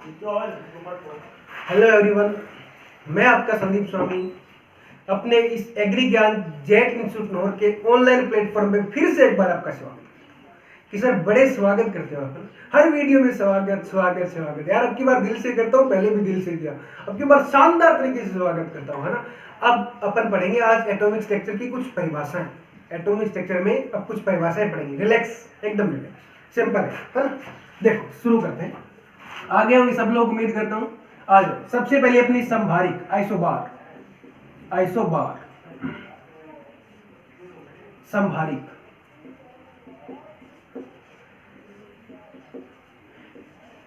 Hello everyone, मैं आपका संदीप स्वामी अपने इस एग्री ज्ञान जेट इंस्टीट्यूट नोर के ऑनलाइन प्लेटफॉर्म पे फिर से एक बार आपका स्वागत कि सर बड़े स्वागत करते हो अपन हर वीडियो में स्वागत स्वागत स्वागत यार। अब की बार दिल से करता हूँ, पहले भी दिल से किया, अब की बार शानदार तरीके से स्वागत करता हूँ, है ना। अब अपन पढ़ेंगे आज एटॉमिक स्ट्रक्चर की कुछ परिभाषाएं। एटॉमिक स्ट्रक्चर में अब कुछ परिभाषाएं पढ़ेंगे। रिलैक्स, एकदम रिलैक्स, सिंपल है ना। देखो शुरू करते हैं, आगे होंगे सब लोग, उम्मीद करता हूं। आज सबसे पहले अपनी संभारिक आइसोबार, संभारिक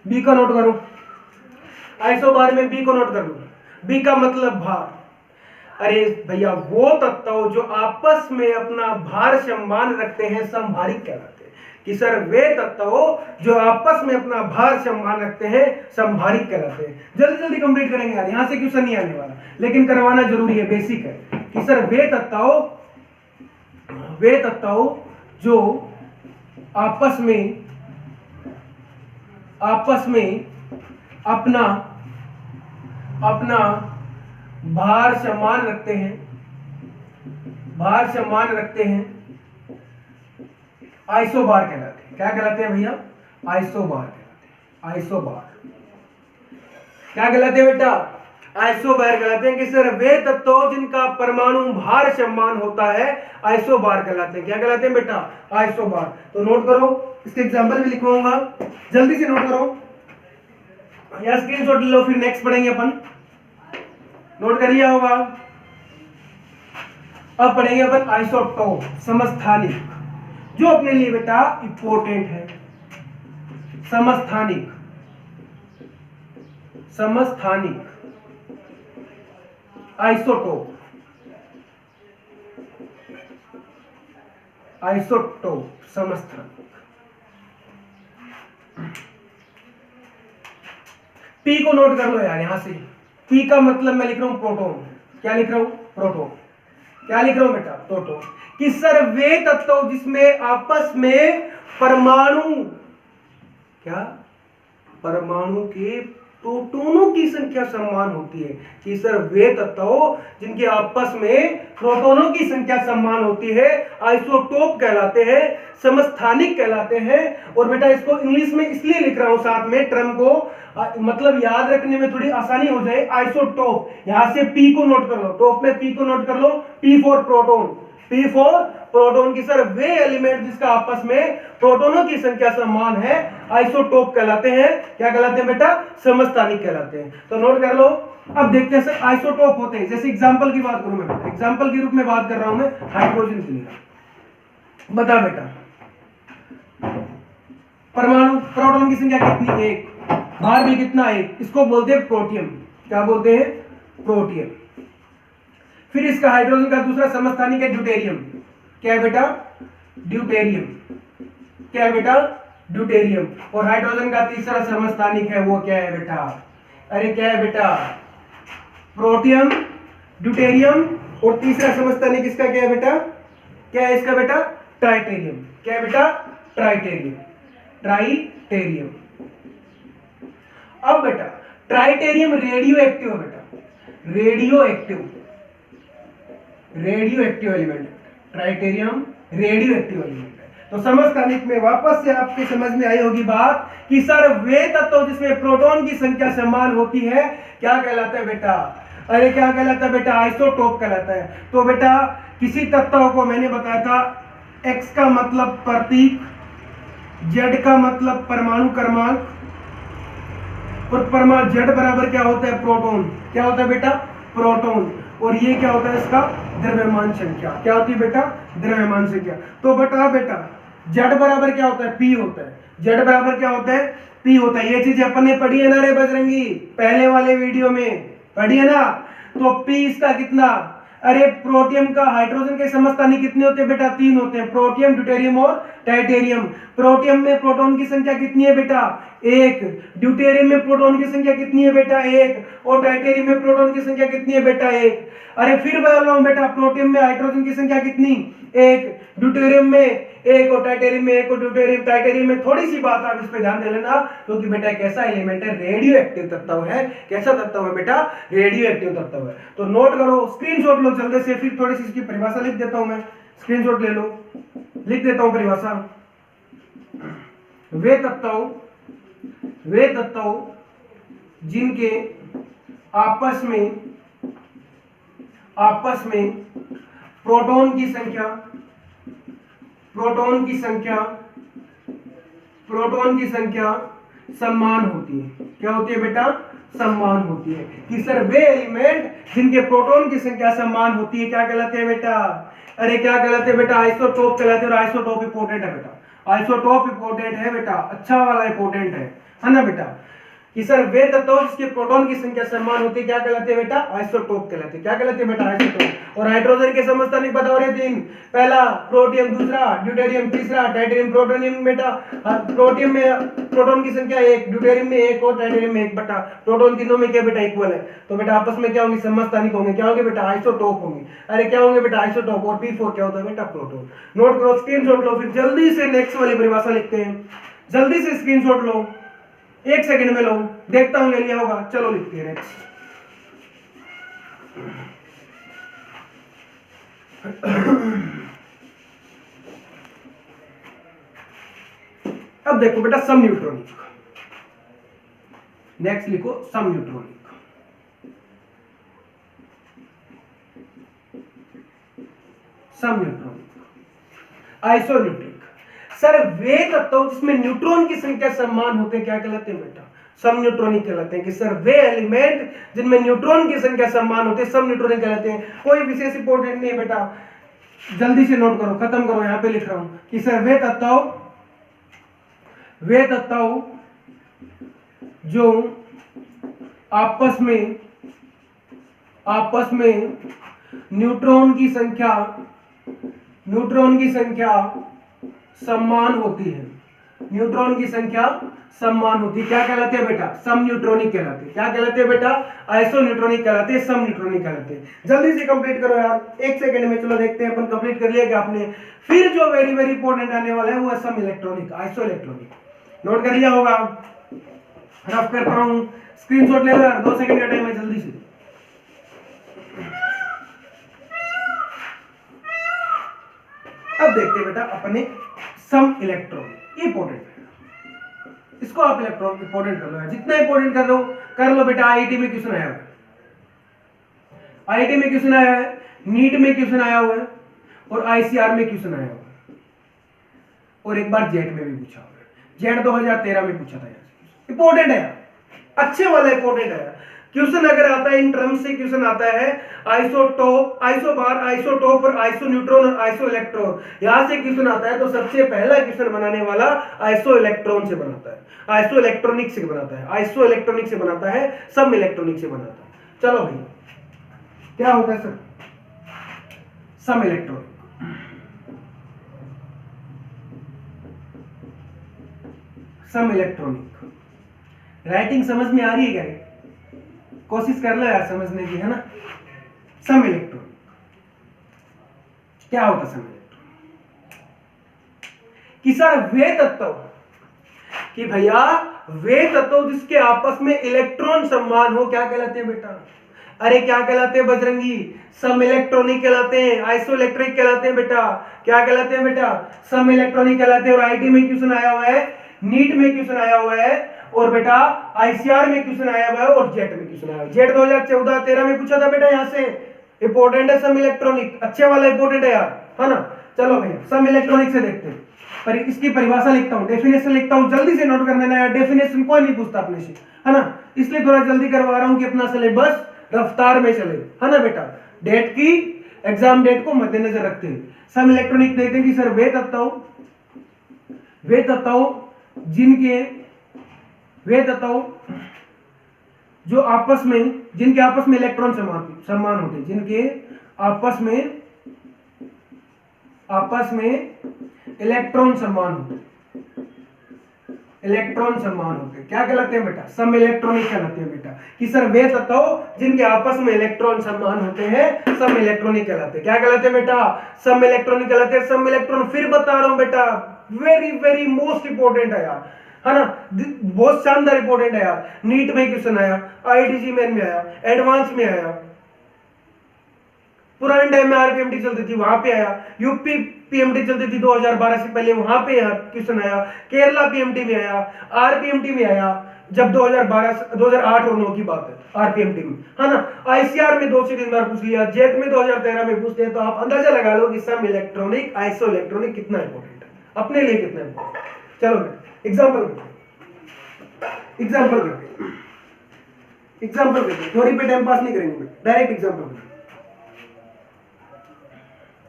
बी को नोट करो। आइसोबार में बी को नोट कर लो। बी का मतलब भार। अरे भैया वो तत्व जो आपस में अपना भार समान रखते हैं संभारिक कहलाते हैं। कि सर वे तत्व जो आपस में अपना भार समान रखते हैं संभारिक कहलाते हैं। जल्दी जल्दी कंप्लीट करेंगे यार, यहां से क्वेश्चन नहीं आने वाला, लेकिन करवाना जरूरी है, बेसिक है। कि सर वे तत्व जो आपस में अपना भार समान रखते हैं, आइसोबार कहलाते हैं। क्या कहलाते हैं भैया? आइसोबार कहलाते हैं। आइसोबार क्या कहलाते हैं बेटा? आइसोबार कहलाते हैं। कि सर वे तत्व जिनका परमाणु भार समान होता है आइसोबार कहलाते हैं। क्या कहलाते हैं बेटा? आइसोबार। तो नोट करो, इसके एग्जांपल भी लिखवाऊंगा, जल्दी से नोट करो या स्क्रीनशॉट ले लो, फिर नेक्स्ट पढ़ेंगे अपन। नोट कर लिया होगा। अब पढ़ेंगे अपन आइसोटोप, समस्थानिक, जो अपने लिए बेटा इंपॉर्टेंट है। समस्थानिक आइसोटोप समस्थानिक। पी को नोट कर लो यार, यहां से पी का मतलब मैं लिख रहा हूं प्रोटॉन। क्या लिख रहा हूं? प्रोटॉन। क्या लिख रहा हूं बेटा? प्रोटॉन। कि सर वे तत्व जिसमें आपस में परमाणु के प्रोटॉनों की संख्या समान होती है। कि सर वे तत्व जिनके आपस में प्रोटॉनों की संख्या समान होती है आइसोटोप कहलाते हैं, समस्थानिक कहलाते हैं। और बेटा इसको इंग्लिश में इसलिए लिख रहा हूं साथ में टर्म को, मतलब याद रखने में थोड़ी आसानी हो जाए। आइसोटोप, यहां से पी को नोट कर लो, टॉप में पी को नोट कर लो, P for proton. P for proton. की सर वे एलिमेंट जिसका आपस में प्रोटॉनों की संख्या समान है आइसोटोप कहलाते हैं। क्या कहलाते हैं बेटा? समस्थानिक कहलाते हैं। तो नोट कर लो। अब देखते हैं सर आइसोटोप होते हैं, जैसे एग्जांपल की बात करूं मैं, एग्जांपल के रूप में बात कर रहा हूं मैं हाइड्रोजन के लिए। बता बेटा, परमाणु प्रोटॉन की संख्या कितनी? एक। भार भी कितना? एक। इसको बोलते हैं प्रोटियम। क्या बोलते हैं? प्रोटियम। फिर इसका हाइड्रोजन का दूसरा समस्थानिक है ड्यूटेरियम। क्या है बेटा? ड्यूटेरियम। क्या है बेटा? ड्यूटेरियम। और हाइड्रोजन का तीसरा समस्थानिक है वो क्या है बेटा? अरे क्या है बेटा? प्रोटियम, ड्यूटेरियम, और तीसरा समस्थानिक इसका क्या है बेटा? क्या है इसका बेटा? ट्राइटेरियम। क्या है बेटा? ट्राइटेरियम। ट्राइटेरियम। अब बेटा ट्राइटेरियम रेडियो एक्टिव है बेटा, radio active element. ट्राइटेरियम radio active element है। तो समस्थानिक में वापस से आपके समझ में आई होगी बात कि सर वे तत्व जिसमें प्रोटॉन की संख्या समान होती है क्या कहलाता है बेटा? अरे क्या कहलाता है बेटा? आइसोटोप कहलाता है। तो बेटा किसी तत्व को मैंने बताया था, एक्स का मतलब प्रतीक, जेड का मतलब परमाणु क्रमांक, और परमाणु जेड बराबर क्या होता है? प्रोटॉन। क्या होता है बेटा? प्रोटॉन। और ये क्या होता है? इसका द्रव्यमान संख्या। क्या होती है बेटा? द्रव्यमान संख्या। तो बेटा जेड बराबर क्या होता है? पी होता है। जेड बराबर क्या होता है? पी होता है। ये चीज अपन ने पढ़ी है ना रे बजरंगी, पहले वाले वीडियो में पढ़ी है ना। तो पी इसका कितना? अरे प्रोटियम का हाइड्रोजन के समस्थानी कितने होते हैं बेटा? 3 होते हैं, प्रोटियम, ड्यूटेरियम और टाइटेरियम। प्रोटियम में प्रोटॉन की संख्या कितनी है बेटा? 1। ड्यूटेरियम में प्रोटॉन की संख्या कितनी है बेटा? 1। और टाइटेरियम में प्रोटॉन की संख्या कितनी है बेटा? 1। अरे फिर बोल रहा हूं बेटा, प्रोटियम में हाइड्रोजन की संख्या कितनी? 1। ड्यूटेरियम में 1 और टाइटेरियम में 1 और ड्यूटेरियम टाइटेरियम में थोड़ी सी बात आप इस पे ध्यान दे लेना, क्योंकि बेटा एक ऐसा एलिमेंट है, रेडियो एक्टिव तत्व है। कैसा तत्व है बेटा? रेडियो एक्टिव तत्व है। तो नोट करो, स्क्रीनशॉट लो जल्दी से, फिर थोड़ी सी इसकी परिभाषा लिख देता हूं मैं। स्क्रीनशॉट ले लो, लिख देता हूं परिभाषा। वे तत्व जिनके आपस में प्रोटॉन की संख्या समान होती है। क्या होती है बेटा? समान होती है। कि सर वे एलिमेंट जिनके प्रोटॉन की संख्या समान होती है क्या कहलाते हैं बेटा? अरे क्या कहलाते हैं बेटा? आइसोटोप कहलाते हैं। और आइसोटोप इंपॉर्टेंट है बेटा, आइसोटोप इंपॉर्टेंट है बेटा, अच्छा वाला इंपॉर्टेंट है ना बेटा? कि सर वे तत्व जिसके प्रोटॉन की संख्या समान होती है क्या कहलाते हैं बेटा? आइसोटोप कहलाते हैं। क्या कहलाते हैं बेटा? आइसोटोप। और हाइड्रोजन के समस्थानिक बताओ रे 3, पहला प्रोटियम, दूसरा ड्यूटेरियम, तीसरा टाइटेरियम। प्रोटोनियम बेटा, प्रोटियम में प्रोटॉन की संख्या 1, ड्यूटेरियम में 1 और टाइटेरियम में 1 बटा प्रोटॉन तीनों में क्या बेटा? इक्वल है। तो बेटा आपस में क्या होंगे? समस्थानिक होंगे। क्या होंगे बेटा? आइसोटोप होंगे। अरे क्या होंगे बेटा? आइसोटोप। और P4 क्या होता है बेटा? प्रोटॉन। नोट करो, स्क्रीनशॉट लो, फिर जल्दी से नेक्स्ट वाली परिभाषा लिखते हैं। जल्दी से स्क्रीनशॉट लो, 1 सेकंड में लो, देखता हूं ले लिया होगा। चलो लिखते हैं नेक्स्ट। अब देखो बेटा, सम न्यूट्रॉनिक। नेक्स्ट लिखो सम न्यूट्रॉनिक। सम न्यूट्रॉनिक, आइसोन्यूट्रिक। सर वे तत्व जिसमें न्यूट्रॉन की संख्या समान होते हैं क्या कहलाते हैं बेटा? सम न्यूट्रॉनिक कहलाते हैं। कि सर वे एलिमेंट जिनमें न्यूट्रॉन की संख्या समान होती है सम न्यूट्रॉनिक कहलाते हैं। कोई विशेष इंपॉर्टेंट नहीं है बेटा, जल्दी से नोट करो, खत्म करो। यहां पे लिख रहा हूं कि सर वे तत्व जो आपस में न्यूट्रॉन की संख्या समान होती है। न्यूट्रॉन की संख्या समान होती है क्या कहलाते हैं बेटा? सम न्यूट्रॉनिक कहलाते हैं। क्या कहलाते हैं बेटा? आइसो न्यूट्रॉनिक कहलाते हैं, सम न्यूट्रॉनिक कहलाते हैं। जल्दी से कंप्लीट करो यार, 1 सेकंड में। चलो देखते हैं अपन कंप्लीट कर लिया क्या आपने? फिर जो वेरी वेरी इंपॉर्टेंट आने वाला है वो है सम इलेक्ट्रॉनिक, आइसो इलेक्ट्रॉनिक। नोट कर लिया होगा? रफ करता हूं, स्क्रीनशॉट ले लो यार, 2 सेकंड का टाइम है, जल्दी से। अब देखते हैं बेटा अपने सम इलेक्ट्रॉनिक। इंपॉर्टेंट है, इसको आप इलेक्ट्रॉन इंपॉर्टेंट कर लो, जितना इंपॉर्टेंट कर लो बेटा। आईआईटी में क्वेश्चन आया हुआ है, आईआईटी में क्वेश्चन आया है, नीट में क्वेश्चन आया हुआ है, और आईसीआर में क्वेश्चन आया हुआ है, और एक बार जेट में भी पूछा हुआ है। जेट 2013 में पूछा था यार, इंपॉर्टेंट है, अच्छे वाला इंपॉर्टेंट है। क्वेश्चन अगर आता है इन टर्म्स से, क्वेश्चन आता है आइसोटोप, आइसोबार, आइसोटोप और आइसो न्यूट्रॉन और आइसो इलेक्ट्रॉन, यहां से क्वेश्चन आता है तो सबसे पहला क्वेश्चन बनाने वाला आइसो इलेक्ट्रॉन से बनाता है, आइसो इलेक्ट्रॉनिक से बनाता है, आइसो इलेक्ट्रॉनिक से बनाता है, सब इलेक्ट्रॉनिक से बनाता है। चलो भाई क्या होता है सर? सम इलेक्ट्रॉनिक। सम इलेक्ट्रॉनिक राइटिंग समझ में आ रही है क्या? कोशिश कर लो यार समझने की, है ना? सम इलेक्ट्रॉनिक क्या होता है? सम इलेक्ट्रॉनिक कि सर वे तत्व, कि भैया वे तत्व जिसके आपस में इलेक्ट्रॉन समान हो क्या कहलाते हैं बेटा? अरे क्या कहलाते हैं बजरंगी? सम इलेक्ट्रॉनिक कहलाते हैं, आइसो इलेक्ट्रिक कहलाते हैं बेटा। क्या कहलाते हैं बेटा? सम इलेक्ट्रॉनिक कहलाते हैं। और आईटी में क्वेश्चन आया हुआ है, नीट में क्वेश्चन आया हुआ है, और बेटा आईसीआर में क्वेश्चन आया हुआ है, और जेट में क्वेश्चन आया हुआ है। जेट 2014-13 में पूछा था बेटा, यहां से इंपॉर्टेंट है सम इलेक्ट्रॉनिक, अच्छे वाला इंपॉर्टेंट है यार, है ना? चलो भैया सम इलेक्ट्रॉनिक से देखते हैं, पर इसकी परिभाषा लिखता हूं, डेफिनेशन लिखता हूं, जल्दी से नोट कर लेना यार। डेफिनेशन कोई नहीं पूछता अपने से, है ना? इसलिए थोड़ा जल्दी करवा रहा हूं कि अपना सिलेबस रफ्तार में चले, है ना बेटा? डेट की, एग्जाम डेट को मद्देनजर रखते हुए सम इलेक्ट्रॉनिक देखते हैं कि सर वे तत्व जो जिनके आपस में इलेक्ट्रॉन समान होते हैं, जिनके आपस में इलेक्ट्रॉन समान होते हैं, इलेक्ट्रॉन समान होते हैं, क्या कहलाते हैं बेटा? सम इलेक्ट्रॉनिक कहलाते हैं बेटा। कि सर वे तत्व जिनके आपस में इलेक्ट्रॉन समान होते हैं सम इलेक्ट्रॉनिक कहलाते हैं। क्या कहलाते हैं बेटा? सम इलेक्ट्रॉनिक कहलाते हैं। सम इलेक्ट्रॉन फिर बता रहा हूं बेटा, वेरी वेरी मोस्ट इंपॉर्टेंट है यार, है ना, बहुत शानदार इंपॉर्टेंट है यार। नीट में क्वेश्चन आया, आईआईटी मेन में आया, एडवांस में आया, पुराने टाइम में आरपीएमटी चलती थी वहां पे आया, यूपी पीएमटी चलती थी 2012 से पहले वहां पे क्वेश्चन आया, केरला पीएमटी में आया, आरपीएमटी में आया जब 2008 और 9 की बात है, आरपीएमटी में, है ना। आईसीआर में 2 से 3 बार पूछ लिया, जेट में 2013 में पूछते हैं। तो आप अंदाजा लगा लो कि सम इलेक्ट्रॉनिक आइसो इलेक्ट्रॉनिक कितना इंपॉर्टेंट है, अपने लिए कितना इंपॉर्टेंट। चलो एग्जाम्पल करते, थ्योरी पे टाइम पास नहीं करेंगे, डायरेक्ट एग्जाम्पल करते।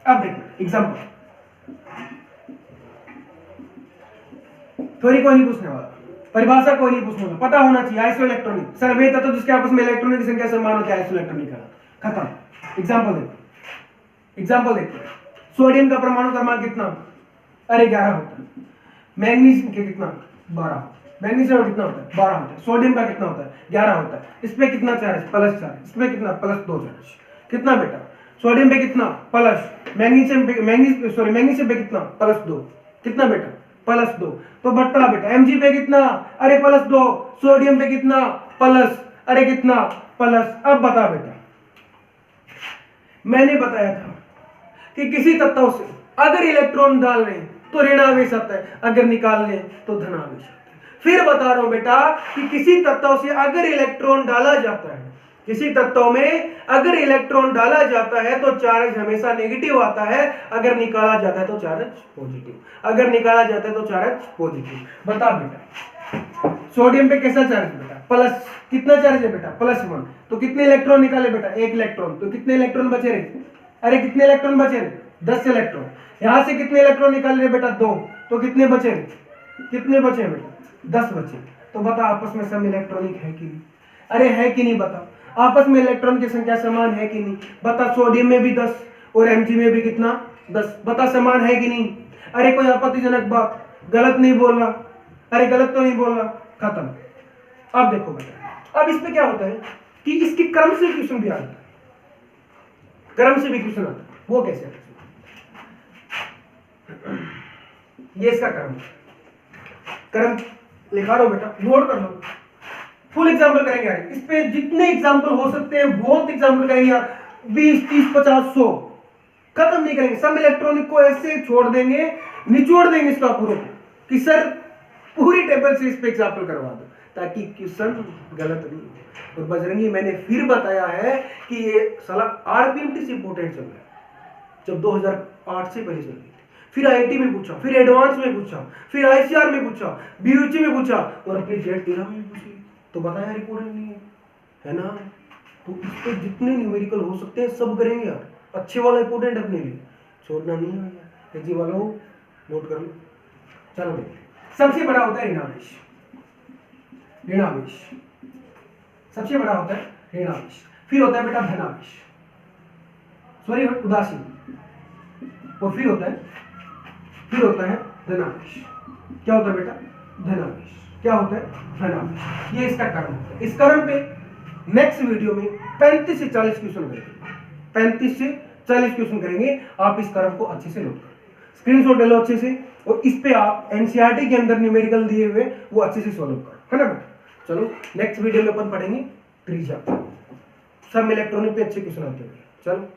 अब देखो एग्जाम्पल, थ्योरी कोई नहीं पूछने वाला, परिभाषा कोई नहीं पूछने वाला, पता होना चाहिए आइसो इलेक्ट्रॉनिक, सर वे तत्व जिसके आपस में इलेक्ट्रॉनों की संख्या समान होती है आइसो इलेक्ट्रॉनिक का, खत्म। एग्जाम्पल देखो, सोडियम का परमाणु क्रमांक कितना? अरे 11 होता है। मैग्नीशियम के कितना? 12। मैग्नीशियम कितना होता है? 12 होता है। सोडियम का कितना होता है? 11 होता है। इस पे कितना चार्ज? Plus charge. इस पे कितना? Plus 2 charge. कितना बेटा? सोडियम पे कितना? प्लस। मैग्नीशियम पे कितना? प्लस 2। कितना बेटा? प्लस 2। तो बट्टा बेटा Mg पे कितना? अरे प्लस 2। सोडियम पे कितना? प्लस। अरे कितना? प्लस। अब बता बेटा, मैंने बताया था कि किसी तत्व से अगर इलेक्ट्रॉन डालने तो ऋणावेश आता है, अगर निकालने तो धनावेश आता है। फिर बता रहा हूं बेटा कि किसी तत्व से अगर इलेक्ट्रॉन डाला जाता है, किसी तत्व में अगर इलेक्ट्रॉन डाला जाता है तो चार्ज हमेशा नेगेटिव आता है, अगर निकाला जाता है तो चार्ज पॉजिटिव, अगर निकाला जाता है तो चार्ज पॉजिटिव। बता बेटा, सोडियम पे कैसा चार्ज बेटा? प्लस। कितना चार्ज है बेटा? +1। तो कितने इलेक्ट्रॉन निकाले बेटा? 1 इलेक्ट्रॉन। तो कितने इलेक्ट्रॉन बचे रहे? अरे कितने इलेक्ट्रॉन बचे रहे? 10 इलेक्ट्रॉन। यहां से कितने इलेक्ट्रॉन निकाल रहे बेटा? 2। तो कितने बचे रहे? कितने बचे बेटा? 10 बचे। तो बता आपस में सम इलेक्ट्रॉनिक है कि नहीं? अरे है कि नहीं बता? आपस में इलेक्ट्रॉन की संख्या समान है कि नहीं? बता। सोडियम में भी 10 और Mg में भी कितना? 10। बता समान है कि नहीं? अरे कोई आपत्तिजनक बात? गलत नहीं बोल रहा? अरे गलत तो नहीं बोल रहा? खत्म। अब देखो बेटा, अब इस पे क्या होता है कि इसके क्रम से क्वेश्चन भी आता है, क्रम से भी क्वेश्चन आता है। वो कैसे आता है? ये इसका क्रम लिखा लो बेटा, नोट कर लो। फुल एग्जाम्पल करेंगे यार, इस पे जितने एग्जाम्पल हो सकते हैं बहुत एग्जाम्पल करेंगे यार, 20, 30, 50, 100, खत्म नहीं करेंगे। सब इलेक्ट्रॉनिक को ऐसे छोड़ देंगे, निचोड़ देंगे इसका पूरा कि सर पूरी टेबल से इस पे एग्जाम्पल करवा दो, ताकि क्वेश्चन गलत नहीं हो। और बजरंगी मैंने फिर बताया है कि ये साला आरपीएमटी से इंपोर्टेंट चल रहा है, जब 2008 से पहले चल रही थी, फिर आईआईटी में पूछा, फिर एडवांस में पूछा, फिर आईसीआर में पूछा, बीयूसी में पूछा, और अपनी जेट 13 में पूछी। तो बताया रिपोर्ट नहीं है ना। तो इस पे जितने न्यूमेरिकल हो सकते हैं सब करेंगे यार, अच्छे वाला इंपोर्टेंट अपने लिए, छोड़ना नहीं है यार। जी वाला हो नोट कर लो। चलो देखिए, सबसे बड़ा होता है ऋणावेश। ऋणावेश सबसे बड़ा होता है ऋणावेश। फिर होता है बेटा धनावेश, सॉरी उदासीन, और फिर होता है धनावेश। क्या होता है बेटा? धनावेश। क्या होता है? धनावेश। ये इसका कर्म होता है। इस कर्म पे नेक्स्ट वीडियो में 35 से 40 क्वेश्चन करेंगे, 35 से 40 क्वेश्चन करेंगे। आप इस कर्म को अच्छे से नोट करो, स्क्रीनशॉट ले लो अच्छे से, और इस पे आप एनसीईआरटी के अंदर न्यूमेरिकल दिए हुए वो अच्छे से सॉल्व करो, है ना बेटा। चलो नेक्स्ट वीडियो में अपन पढ़ेंगे त्रिज्या, सब इलेक्ट्रॉनिक पे अच्छे क्वेश्चन आते हैं। चलो।